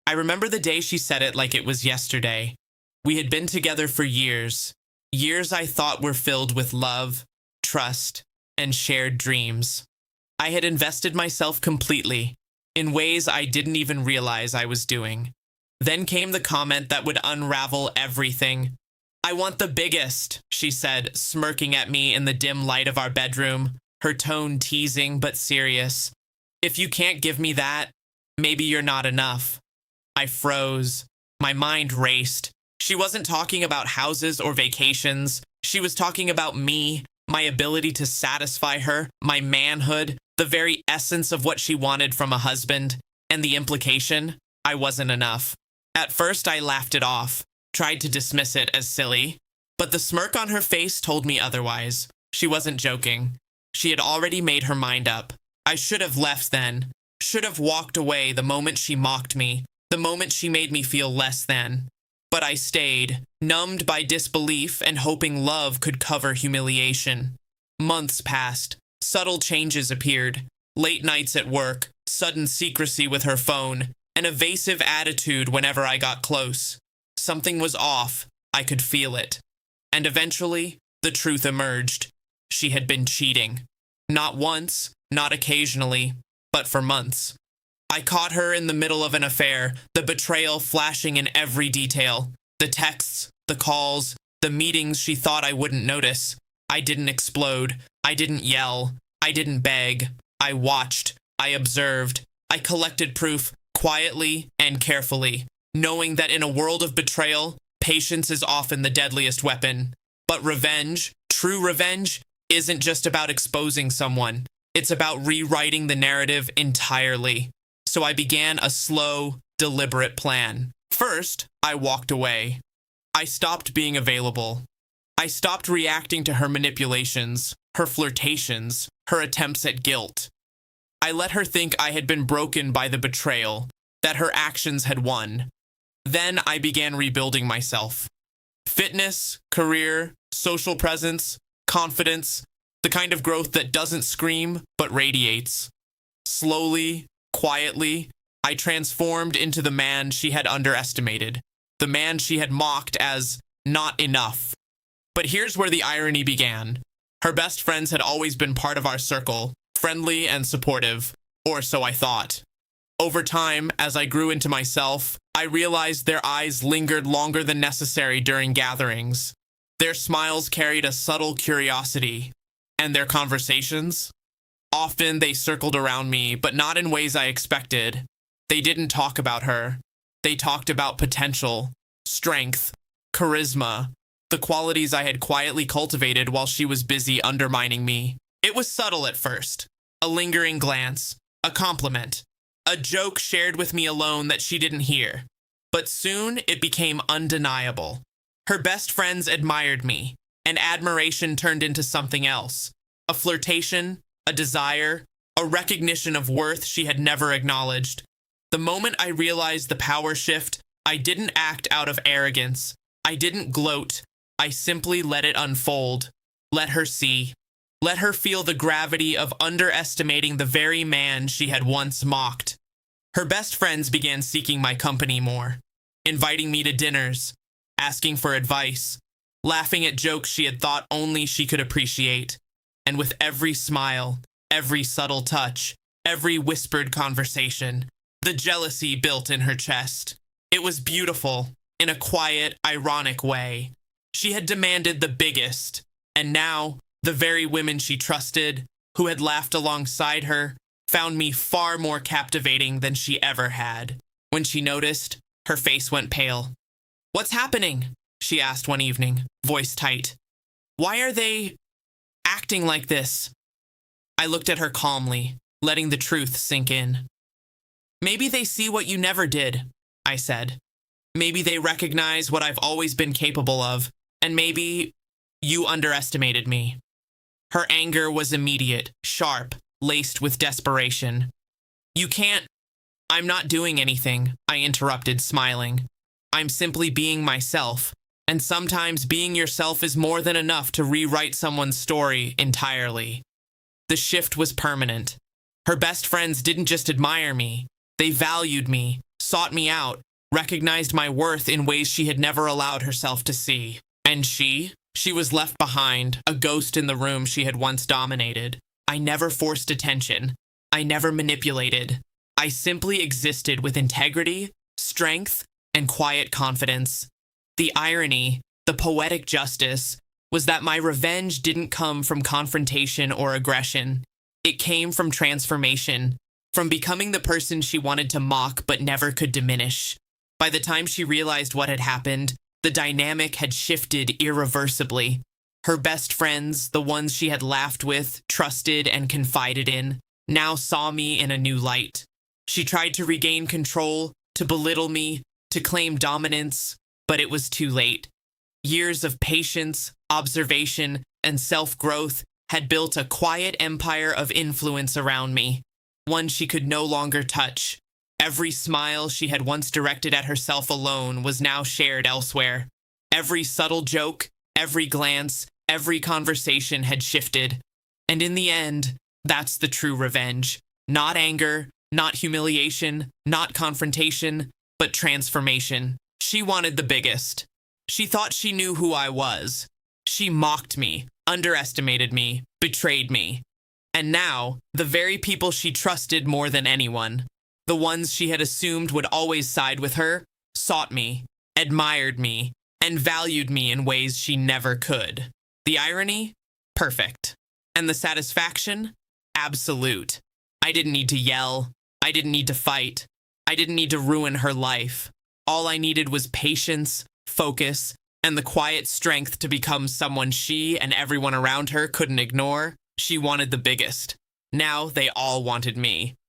I remember the day she said it like it was yesterday. We had been together for years. Years I thought were filled with love, trust, and shared dreams. I had invested myself completely, in ways I didn't even realize I was doing. Then came the comment that would unravel everything. "I want the biggest," she said, smirking at me in the dim light of our bedroom, her tone teasing but serious. "If you can't give me that, maybe you're not enough." I froze. My mind raced. She wasn't talking about houses or vacations. She was talking about me, my ability to satisfy her, my manhood, the very essence of what she wanted from a husband, and the implication, I wasn't enough. At first, I laughed it off, tried to dismiss it as silly, but the smirk on her face told me otherwise. She wasn't joking. She had already made her mind up. I should have left then, should have walked away the moment she mocked me, the moment she made me feel less than. But I stayed, numbed by disbelief and hoping love could cover humiliation. Months passed. Subtle changes appeared. Late nights at work, sudden secrecy with her phone, an evasive attitude whenever I got close. Something was off. I could feel it. And eventually, the truth emerged. She had been cheating. Not once, not occasionally, but for months. I caught her in the middle of an affair, the betrayal flashing in every detail. The texts, the calls, the meetings she thought I wouldn't notice. I didn't explode. I didn't yell. I didn't beg. I watched. I observed. I collected proof quietly and carefully, knowing that in a world of betrayal, patience is often the deadliest weapon. But revenge, true revenge, isn't just about exposing someone. It's about rewriting the narrative entirely. So I began a slow, deliberate plan. First, I walked away. I stopped being available. I stopped reacting to her manipulations, her flirtations, her attempts at guilt. I let her think I had been broken by the betrayal, that her actions had won. Then I began rebuilding myself. Fitness, career, social presence, confidence, the kind of growth that doesn't scream but radiates. Slowly, quietly, I transformed into the man she had underestimated, the man she had mocked as not enough. But here's where the irony began. Her best friends had always been part of our circle, friendly and supportive, or so I thought. Over time, as I grew into myself, I realized their eyes lingered longer than necessary during gatherings. Their smiles carried a subtle curiosity, and their conversations? Often they circled around me, but not in ways I expected. They didn't talk about her. They talked about potential, strength, charisma, the qualities I had quietly cultivated while she was busy undermining me. It was subtle at first. A lingering glance, a compliment, a joke shared with me alone that she didn't hear. But soon it became undeniable. Her best friends admired me, and admiration turned into something else. A flirtation, a desire, a recognition of worth she had never acknowledged. The moment I realized the power shift, I didn't act out of arrogance. I didn't gloat. I simply let it unfold. Let her see. Let her feel the gravity of underestimating the very man she had once mocked. Her best friends began seeking my company more, inviting me to dinners, asking for advice, laughing at jokes she had thought only she could appreciate. And with every smile, every subtle touch, every whispered conversation, the jealousy built in her chest. It was beautiful, in a quiet, ironic way. She had demanded the biggest, and now the very women she trusted, who had laughed alongside her, found me far more captivating than she ever had. When she noticed, her face went pale. "What's happening?" she asked one evening, voice tight. "Why are they acting like this?" I looked at her calmly, letting the truth sink in. "Maybe they see what you never did," I said. "Maybe they recognize what I've always been capable of, and maybe you underestimated me." Her anger was immediate, sharp, laced with desperation. "You can't—" "I'm not doing anything," I interrupted, smiling. "I'm simply being myself, and sometimes being yourself is more than enough to rewrite someone's story entirely." The shift was permanent. Her best friends didn't just admire me, they valued me, sought me out, recognized my worth in ways she had never allowed herself to see. And she was left behind, a ghost in the room she had once dominated. I never forced attention. I never manipulated. I simply existed with integrity, strength, and quiet confidence. The irony, the poetic justice, was that my revenge didn't come from confrontation or aggression. It came from transformation, from becoming the person she wanted to mock but never could diminish. By the time she realized what had happened, the dynamic had shifted irreversibly. Her best friends, the ones she had laughed with, trusted, and confided in, now saw me in a new light. She tried to regain control, to belittle me, to claim dominance, but it was too late. Years of patience, observation, and self-growth had built a quiet empire of influence around me, one she could no longer touch. Every smile she had once directed at herself alone was now shared elsewhere. Every subtle joke, every glance, every conversation had shifted. And in the end, that's the true revenge. Not anger, not humiliation, not confrontation, but transformation. She wanted the biggest. She thought she knew who I was. She mocked me, underestimated me, betrayed me. And now, the very people she trusted more than anyone, the ones she had assumed would always side with her, sought me, admired me, and valued me in ways she never could. The irony? Perfect. And the satisfaction? Absolute. I didn't need to yell. I didn't need to fight. I didn't need to ruin her life. All I needed was patience, focus, and the quiet strength to become someone she and everyone around her couldn't ignore. She wanted the biggest. Now they all wanted me.